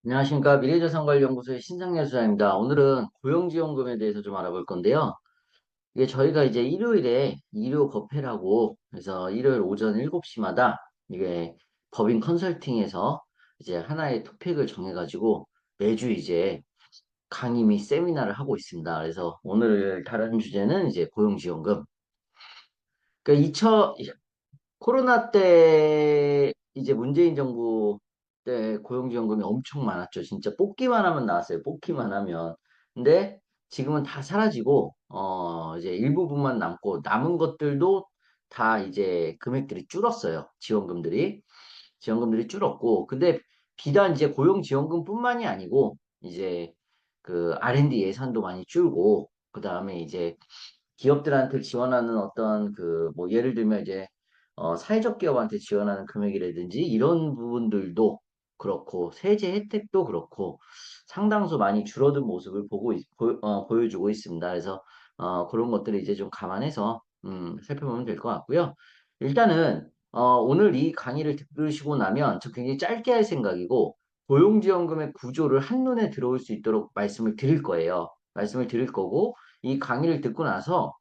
안녕하십니까. 미래자산관리연구소의 신상열 수사입니다. 오늘은 고용지원금에 대해서 좀 알아볼 건데요. 이게 저희가 이제 일요일에 일요 법회라고, 그래서 일요일 오전 7시마다 이게 법인 컨설팅에서 이제 하나의 토픽을 정해가지고 매주 이제 강의 및 세미나를 하고 있습니다. 그래서 오늘 다른 주제는 이제 고용지원금. 그러니까 코로나 때 이제 문재인 정부 때 고용지원금이 엄청 많았죠. 진짜 뽑기만 하면 나왔어요. 뽑기만 하면. 근데 지금은 다 사라지고 이제 일부분만 남고 남은 것들도 다 이제 금액들이 줄었어요. 지원금들이 줄었고, 근데 비단 이제 고용지원금뿐만이 아니고 이제 그 R&D 예산도 많이 줄고, 그 다음에 이제 기업들한테 지원하는 어떤 그 뭐 예를 들면 이제 사회적 기업한테 지원하는 금액이라든지 이런 부분들도 그렇고 세제 혜택도 그렇고 상당수 많이 줄어든 모습을 보여주고 있습니다. 그래서 그런 것들을 이제 좀 감안해서 살펴보면 될 것 같고요. 일단은 오늘 이 강의를 들으시고 나면 저 굉장히 짧게 할 생각이고 고용지원금의 구조를 한눈에 들어올 수 있도록 말씀을 드릴 거예요. 말씀을 드릴 거고 이 강의를 듣고 나서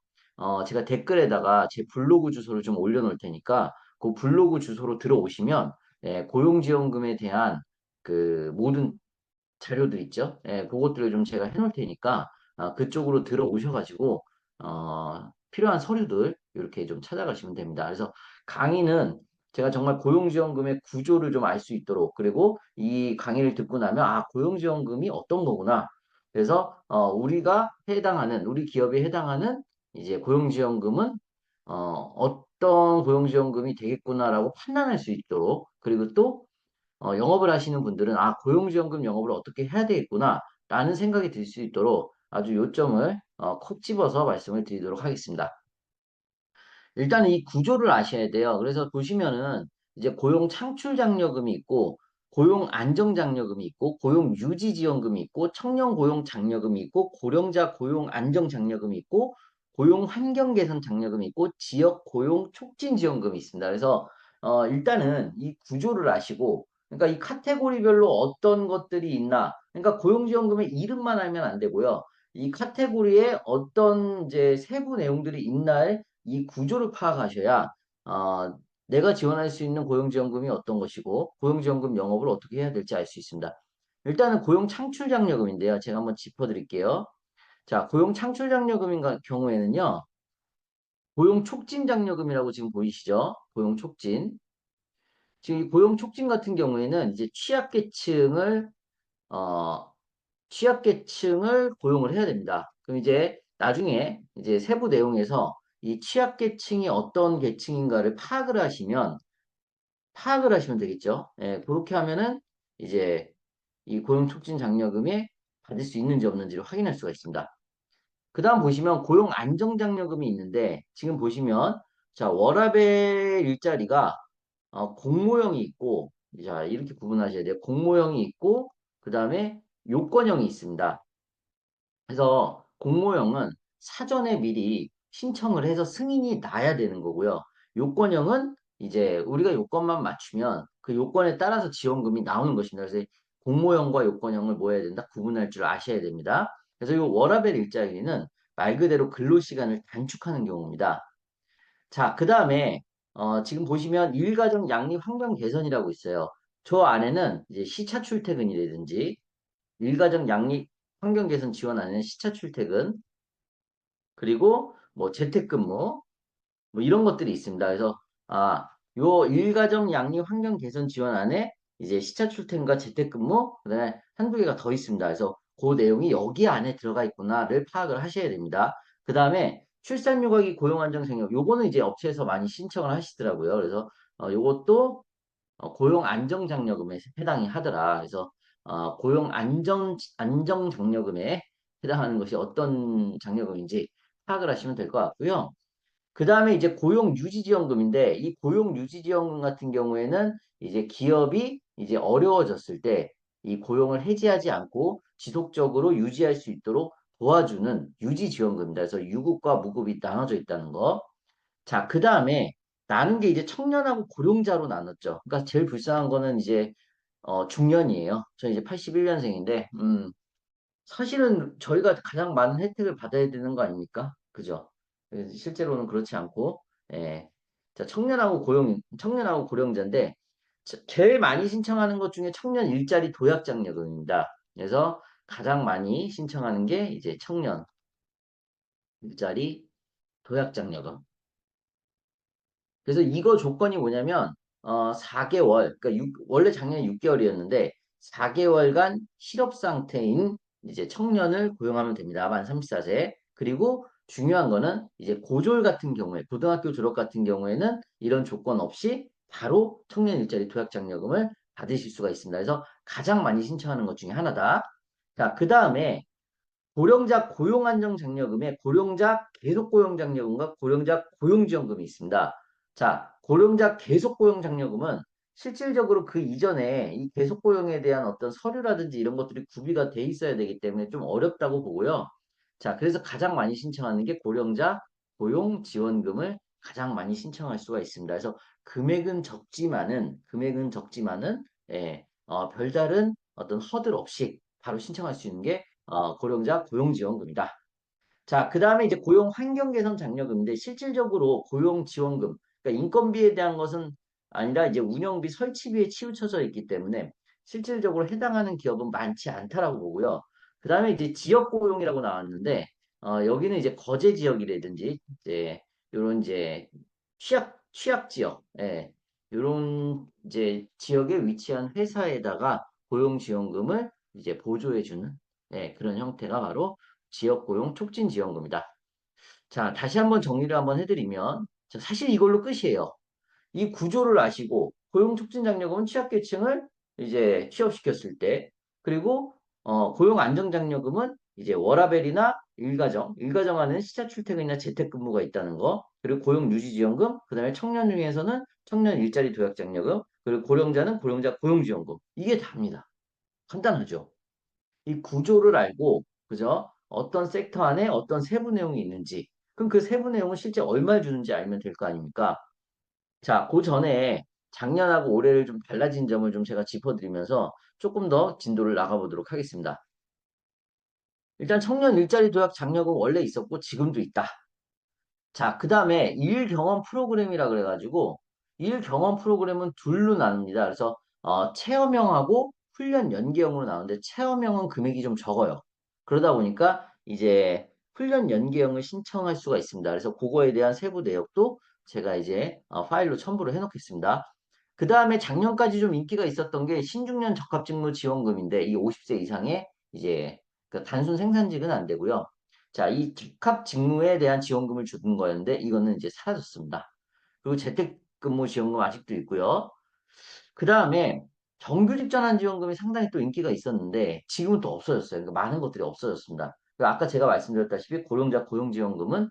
제가 댓글에다가 제 블로그 주소를 좀 올려놓을 테니까 그 블로그 주소로 들어오시면 고용지원금에 대한 그 모든 자료들 있죠. 그것들을 좀 제가 해놓을 테니까 그쪽으로 들어오셔가지고 필요한 서류들 이렇게 좀 찾아가시면 됩니다. 그래서 강의는 제가 정말 고용지원금의 구조를 좀 알 수 있도록 그리고 이 강의를 듣고 나면 고용지원금이 어떤 거구나. 그래서 우리 기업에 해당하는 이제 고용지원금은 어떤 고용지원금이 되겠구나라고 판단할 수 있도록 그리고 또 영업을 하시는 분들은 고용지원금 영업을 어떻게 해야 되겠구나 라는 생각이 들 수 있도록 아주 요점을 콕 집어서 말씀을 드리도록 하겠습니다. 일단 이 구조를 아셔야 돼요. 그래서 보시면은 이제 고용 창출 장려금이 있고 고용 안정 장려금이 있고 고용 유지 지원금이 있고 청년 고용 장려금이 있고 고령자 고용 안정 장려금이 있고 고용 환경 개선 장려금이 있고 지역 고용 촉진 지원금이 있습니다. 그래서 일단은 이 구조를 아시고 그러니까 이 카테고리별로 어떤 것들이 있나 그러니까 고용지원금의 이름만 알면 안 되고요. 이 카테고리에 어떤 이제 세부 내용들이 있나에 이 구조를 파악하셔야 어, 내가 지원할 수 있는 고용지원금이 어떤 것이고 고용지원금 영업을 어떻게 해야 될지 알 수 있습니다. 일단은 고용창출장려금인데요. 제가 한번 짚어드릴게요. 자, 고용창출장려금인 경우에는요. 고용촉진장려금이라고 지금 보이시죠? 고용촉진. 지금 이 고용촉진 같은 경우에는 이제 어, 취약계층을 고용을 해야 됩니다. 그럼 이제 나중에 이제 세부 내용에서 이 취약계층이 어떤 계층인가를 파악을 하시면 되겠죠. 그렇게 하면은 이제 이 고용촉진장려금에 받을 수 있는지 없는지를 확인할 수가 있습니다. 그 다음 보시면 고용안정장려금이 있는데 지금 보시면 자 워라밸 일자리가 공모형이 있고 자 이렇게 구분하셔야 돼요. 공모형이 있고 그 다음에 요건형이 있습니다. 그래서 공모형은 사전에 미리 신청을 해서 승인이 나야 되는 거고요. 요건형은 이제 우리가 요건만 맞추면 그 요건에 따라서 지원금이 나오는 것입니다. 그래서 공모형과 요건형을 뭐 해야 된다? 구분할 줄 아셔야 됩니다. 그래서 이 워라밸 일자리는 말 그대로 근로시간을 단축하는 경우입니다. 자, 그 다음에 지금 보시면 일가정 양립 환경 개선이라고 있어요. 저 안에는 이제 시차 출퇴근이라든지 일가정 양립 환경 개선 지원 안에는 시차 출퇴근 그리고 뭐 재택근무 뭐 이런 것들이 있습니다. 그래서 요 일가정 양립 환경 개선 지원 안에 이제 시차 출퇴근과 재택근무 그다음에 한두 개가 더 있습니다. 그래서 그 내용이 여기 안에 들어가 있구나를 파악을 하셔야 됩니다. 그다음에 출산휴가기 고용안정생협 요거는 이제 업체에서 많이 신청을 하시더라고요. 그래서 요것도 고용안정장려금에 해당이 하더라. 그래서 고용안정장려금에 해당하는 것이 어떤 장려금인지 파악을 하시면 될 것 같고요. 그 다음에 이제 고용유지지원금인데 이 고용유지지원금 같은 경우에는 이제 기업이 이제 어려워졌을 때 이 고용을 해지하지 않고 지속적으로 유지할 수 있도록 도와주는 유지지원금입니다. 그래서 유급과 무급이 나눠져 있다는 거. 자, 그 다음에 나눈 게 이제 청년하고 고령자로 나눴죠. 그러니까 제일 불쌍한 거는 이제 중년이에요. 저 이제 81년생인데, 사실은 저희가 가장 많은 혜택을 받아야 되는 거 아닙니까? 그죠? 실제로는 그렇지 않고, 예. 자, 청년하고 고령자인데, 제일 많이 신청하는 것 중에 청년 일자리 도약 장려금입니다. 그래서 가장 많이 신청하는 게 이제 청년 일자리 도약 장려금. 그래서 이거 조건이 뭐냐면 4개월, 그러니까 원래 작년에 6개월이었는데 4개월간 실업 상태인 이제 청년을 고용하면 됩니다. 만 34세. 그리고 중요한 거는 이제 고졸 같은 경우에 고등학교 졸업 같은 경우에는 이런 조건 없이 바로 청년 일자리 도약 장려금을 받으실 수가 있습니다. 그래서 가장 많이 신청하는 것 중에 하나다. 자, 그 다음에 고령자 고용안정장려금에 고령자 계속고용장려금과 고령자 고용지원금이 있습니다. 자, 고령자 계속고용장려금은 실질적으로 그 이전에 이 계속고용에 대한 어떤 서류라든지 이런 것들이 구비가 돼 있어야 되기 때문에 좀 어렵다고 보고요. 자, 그래서 가장 많이 신청하는 게 고령자 고용지원금을 가장 많이 신청할 수가 있습니다. 그래서 금액은 적지만은, 예, 별다른 어떤 허들 없이 바로 신청할 수 있는 게 고령자 고용지원금이다. 자, 그 다음에 이제 고용 환경 개선 장려금인데 실질적으로 고용 지원금, 그러니까 인건비에 대한 것은 아니라 이제 운영비, 설치비에 치우쳐져 있기 때문에 실질적으로 해당하는 기업은 많지 않다라고 보고요. 그 다음에 이제 지역 고용이라고 나왔는데 여기는 이제 거제 지역이라든지 이제 요런 이제 취약 지역, 예, 요런 이제 지역에 위치한 회사에다가 고용 지원금을 이제 보조해주는 예, 그런 형태가 바로 지역고용 촉진지원금이다. 자, 다시 한번 정리를 한번 해드리면, 자, 사실 이걸로 끝이에요. 이 구조를 아시고, 고용촉진장려금은 취약계층을 이제 취업시켰을 때, 그리고, 고용안정장려금은 이제 워라밸이나 일가정 안에는 시차 출퇴근이나 재택근무가 있다는 거, 그리고 고용유지지원금, 그 다음에 청년 중에서는 청년 일자리 도약장려금, 그리고 고령자는 고령자 고용지원금. 이게 답니다. 간단하죠? 이 구조를 알고, 그죠? 어떤 섹터 안에 어떤 세부 내용이 있는지, 그럼 그 세부 내용은 실제 얼마 주는지 알면 될 거 아닙니까? 자, 그 전에 작년하고 올해를 좀 달라진 점을 좀 제가 짚어드리면서 조금 더 진도를 나가보도록 하겠습니다. 일단 청년 일자리 도약 장려금 원래 있었고 지금도 있다. 자, 그 다음에 일 경험 프로그램이라 그래가지고 일 경험 프로그램은 둘로 나눕니다. 그래서 체험형하고 훈련 연계형으로 나오는데 체험형은 금액이 좀 적어요. 그러다 보니까 이제 훈련 연계형을 신청할 수가 있습니다. 그래서 그거에 대한 세부 내역도 제가 이제 파일로 첨부를 해놓겠습니다. 그 다음에 작년까지 좀 인기가 있었던 게 신중년 적합직무 지원금인데 이 50세 이상의 이제 그 단순 생산직은 안 되고요. 자, 이 집합 직무에 대한 지원금을 주는 거였는데 이거는 이제 사라졌습니다. 그리고 재택근무 지원금 아직도 있고요. 그 다음에 정규직 전환 지원금이 상당히 또 인기가 있었는데 지금은 또 없어졌어요. 그러니까 많은 것들이 없어졌습니다. 그리고 아까 제가 말씀드렸다시피 고령자 고용지원금은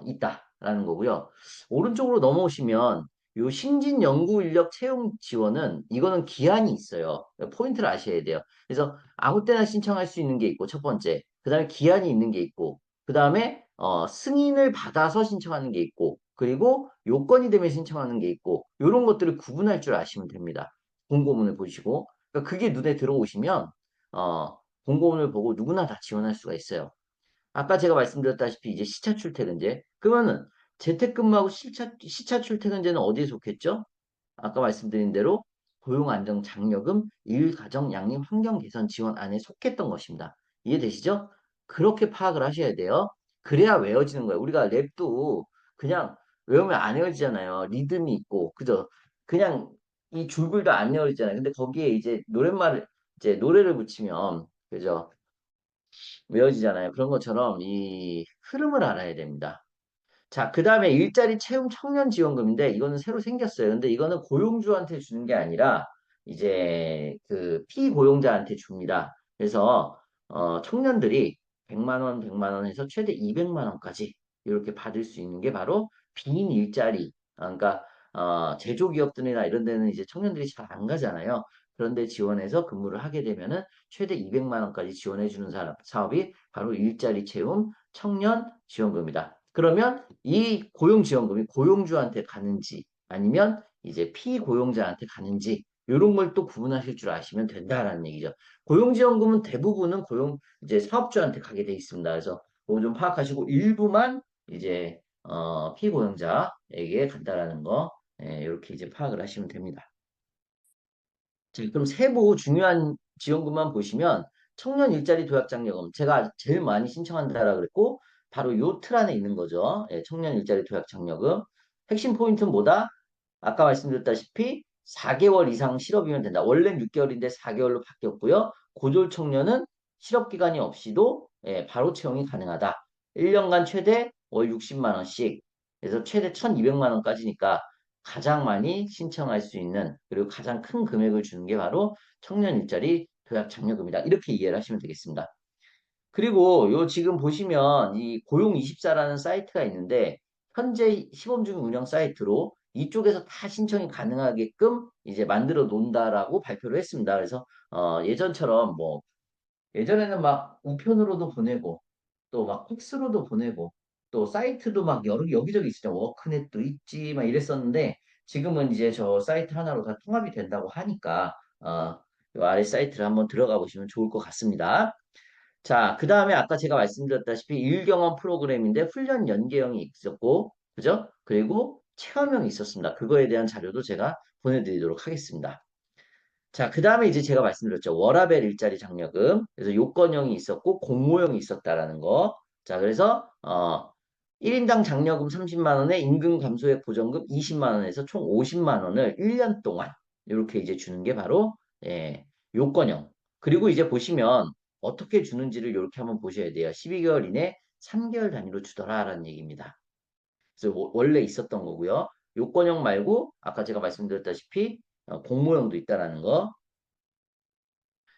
있다라는 거고요. 오른쪽으로 넘어오시면 요 신진 연구 인력 채용 지원은 이거는 기한이 있어요. 포인트를 아셔야 돼요. 그래서 아무 때나 신청할 수 있는 게 있고 첫 번째, 그 다음에 기한이 있는 게 있고, 그 다음에 승인을 받아서 신청하는 게 있고, 그리고 요건이 되면 신청하는 게 있고, 이런 것들을 구분할 줄 아시면 됩니다. 공고문을 보시고. 그러니까 그게 눈에 들어오시면, 공고문을 보고 누구나 다 지원할 수가 있어요. 아까 제가 말씀드렸다시피 이제 시차 출퇴근제. 그러면은 재택근무하고 시차 출퇴근제는 어디에 속했죠? 아까 말씀드린 대로 고용안정장려금, 일가정 양립 환경 개선 지원 안에 속했던 것입니다. 이해되시죠? 그렇게 파악을 하셔야 돼요. 그래야 외워지는 거예요. 우리가 랩도 그냥 외우면 안 외워지잖아요. 리듬이 있고, 그죠? 그냥 이 줄글도 안 외워지잖아요. 근데 거기에 이제 이제 노래를 붙이면, 그죠? 외워지잖아요. 그런 것처럼 이 흐름을 알아야 됩니다. 자, 그 다음에 일자리 채움 청년 지원금인데 이거는 새로 생겼어요. 근데 이거는 고용주한테 주는 게 아니라 이제 그 피고용자한테 줍니다. 그래서 청년들이 100만 원, 100만 원 해서 최대 200만 원까지 이렇게 받을 수 있는 게 바로 빈 일자리. 그러니까 제조기업들이나 이런 데는 이제 청년들이 잘 안 가잖아요. 그런데 지원해서 근무를 하게 되면은 최대 200만 원까지 지원해 주는 사업이 바로 일자리 채움 청년 지원금이다. 그러면 이 고용지원금이 고용주한테 가는지 아니면 이제 피고용자한테 가는지 이런 걸 또 구분하실 줄 아시면 된다라는 얘기죠. 고용지원금은 대부분은 이제 사업주한테 가게 돼 있습니다. 그래서 그거 좀 파악하시고 일부만 이제 피고용자에게 간다라는 거, 이렇게 이제 파악을 하시면 됩니다. 자, 그럼 세부 중요한 지원금만 보시면 청년 일자리 도약 장려금 제가 제일 많이 신청한다라 그랬고 바로 요 틀 안에 있는 거죠. 청년 일자리 도약 장려금 핵심 포인트는 뭐다? 아까 말씀드렸다시피 4개월 이상 실업이면 된다. 원래는 6개월인데 4개월로 바뀌었고요. 고졸 청년은 실업 기간이 없이도 바로 채용이 가능하다. 1년간 최대 월 60만 원씩 그래서 최대 1,200만 원까지니까 가장 많이 신청할 수 있는 그리고 가장 큰 금액을 주는 게 바로 청년 일자리 도약 장려금이다. 이렇게 이해를 하시면 되겠습니다. 그리고 요 지금 보시면 이 고용24라는 사이트가 있는데 현재 시범 중 운영 사이트로 이쪽에서 다 신청이 가능하게끔 이제 만들어 놓는다라고 발표를 했습니다. 그래서 예전처럼 뭐 예전에는 막 우편으로도 보내고 또 막 팩스로도 보내고 또 사이트도 막 여기저기 있었죠. 워크넷도 있지 막 이랬었는데 지금은 이제 저 사이트 하나로 다 통합이 된다고 하니까 요 아래 사이트를 한번 들어가 보시면 좋을 것 같습니다. 자, 그 다음에 아까 제가 말씀드렸다시피 일경험 프로그램인데 훈련 연계형이 있었고, 그죠? 그리고 체험형이 있었습니다. 그거에 대한 자료도 제가 보내드리도록 하겠습니다. 자, 그 다음에 이제 제가 말씀드렸죠. 워라밸 일자리 장려금. 그래서 요건형이 있었고, 공모형이 있었다라는 거. 자, 그래서, 1인당 장려금 30만 원에 임금 감소액 보전금 20만 원에서 총 50만 원을 1년 동안 이렇게 이제 주는 게 바로, 요건형. 그리고 이제 보시면 어떻게 주는지를 이렇게 한번 보셔야 돼요. 12개월 이내 3개월 단위로 주더라라는 얘기입니다. 그래서 원래 있었던 거고요. 요건형 말고 아까 제가 말씀드렸다시피 공모형도 있다라는 거.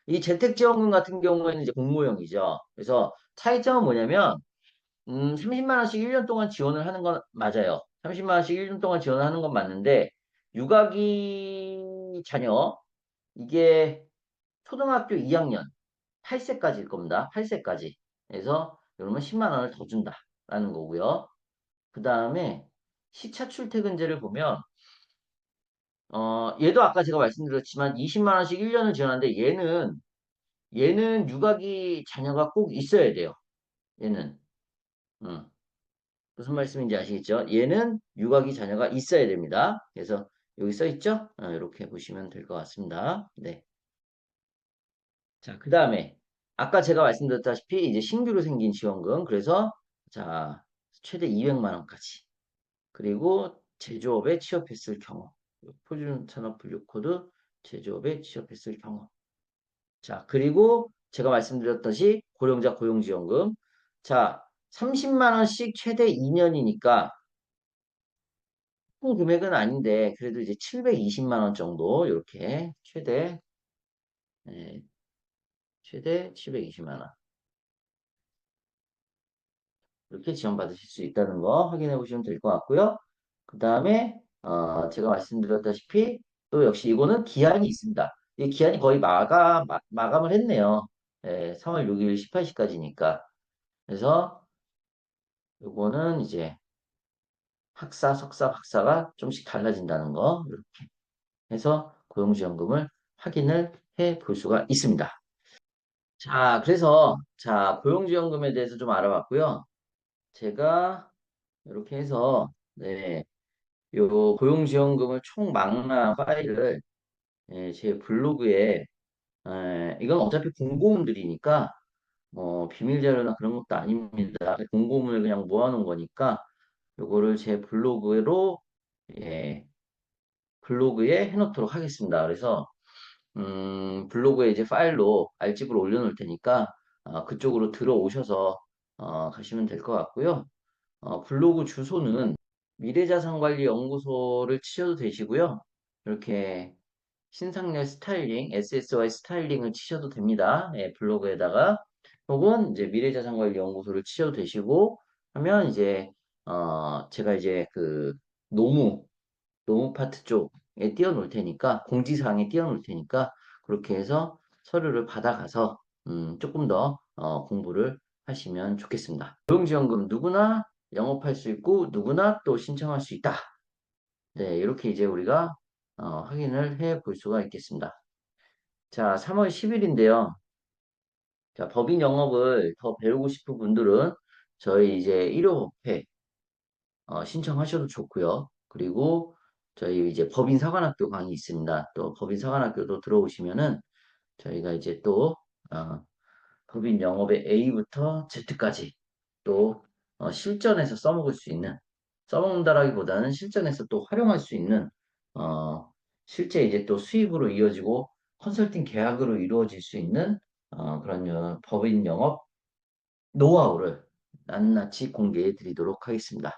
이 재택지원금 같은 경우에는 이제 공모형이죠. 그래서 차이점은 뭐냐면 30만 원씩 1년 동안 지원을 하는 건 맞아요. 30만 원씩 1년 동안 지원을 하는 건 맞는데 육아기 자녀 이게 초등학교 2학년 8세까지일 겁니다. 8세까지. 그래서 그러면 10만 원을 더 준다라는 거고요. 그 다음에 시차 출퇴근제를 보면 얘도 아까 제가 말씀드렸지만 20만 원씩 1년을 지원하는데 얘는 육아기 자녀가 꼭 있어야 돼요. 얘는. 음, 무슨 말씀인지 아시겠죠? 얘는 육아기 자녀가 있어야 됩니다. 그래서 여기 써 있죠? 이렇게 보시면 될 것 같습니다. 네. 자, 그 다음에 아까 제가 말씀드렸다시피 이제 신규로 생긴 지원금. 그래서 자, 최대 200만 원까지. 그리고 제조업에 취업했을 경우. 표준산업분류코드 제조업에 취업했을 경우. 자, 그리고 제가 말씀드렸듯이 고령자 고용지원금. 자, 30만 원씩 최대 2년이니까 큰 금액은 아닌데 그래도 이제 720만 원 정도 이렇게 예, 최대 720만 원 이렇게 지원받으실 수 있다는 거 확인해 보시면 될 것 같고요. 그 다음에 제가 말씀드렸다시피 또 역시 이거는 기한이 있습니다. 이 기한이 거의 마감을 했네요. 3월 6일 18시까지니까. 그래서 요거는 이제 학사, 석사, 박사가 좀씩 달라진다는 거 이렇게 해서 고용지원금을 확인을 해 볼 수가 있습니다. 자, 그래서 자 고용지원금에 대해서 좀 알아봤고요. 제가 이렇게 해서 네, 요 고용지원금을 총 망라 파일을 제 블로그에 이건 어차피 공고문들이니까 비밀 자료나 그런 것도 아닙니다. 공고문을 그냥 모아놓은 거니까 요거를 제 예, 블로그에 해놓도록 하겠습니다. 그래서 블로그에 이제 파일로 알집으로 올려놓을 테니까 그쪽으로 들어오셔서 가시면 될 것 같고요. 블로그 주소는 미래자산관리연구소를 치셔도 되시고요. 이렇게 신상렬 스타일링, SSY 스타일링을 치셔도 됩니다. 블로그에다가 혹은 이제 미래자산관리연구소를 치셔도 되시고 하면 이제 제가 이제 그 노무 노무 파트 쪽에 띄워놓을 테니까 공지사항에 띄워놓을 테니까 그렇게 해서 서류를 받아가서 조금 더 공부를 하시면 좋겠습니다. 고용지원금 누구나 영업할 수 있고 누구나 또 신청할 수 있다. 네, 이렇게 이제 우리가 확인을 해 볼 수가 있겠습니다. 자, 3월 10일인데요. 자, 법인 영업을 더 배우고 싶은 분들은 저희 이제 1호 법회 신청하셔도 좋고요. 그리고 저희 이제 법인 사관학교 강의 있습니다. 또 법인 사관학교도 들어오시면은 저희가 이제 또 어, 법인 영업의 A부터 Z까지 또 실전에서 써먹을 수 있는 써먹는다라기보다는 실전에서 또 활용할 수 있는 어, 실제 이제 또 수입으로 이어지고 컨설팅 계약으로 이루어질 수 있는 그런 법인 영업 노하우를 낱낱이 공개해 드리도록 하겠습니다.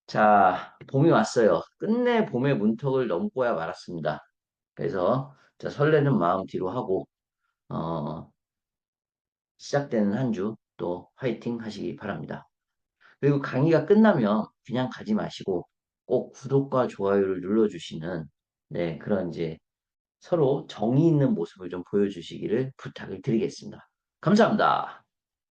자, 봄이 왔어요. 끝내 봄의 문턱을 넘고야 말았습니다. 그래서 자, 설레는 마음 뒤로 하고 어, 시작되는 한 주 또 화이팅 하시기 바랍니다. 그리고 강의가 끝나면 그냥 가지 마시고 꼭 구독과 좋아요를 눌러주시는 네, 그런 이제 서로 정의 있는 모습을 좀 보여주시기를 부탁을 드리겠습니다. 감사합니다.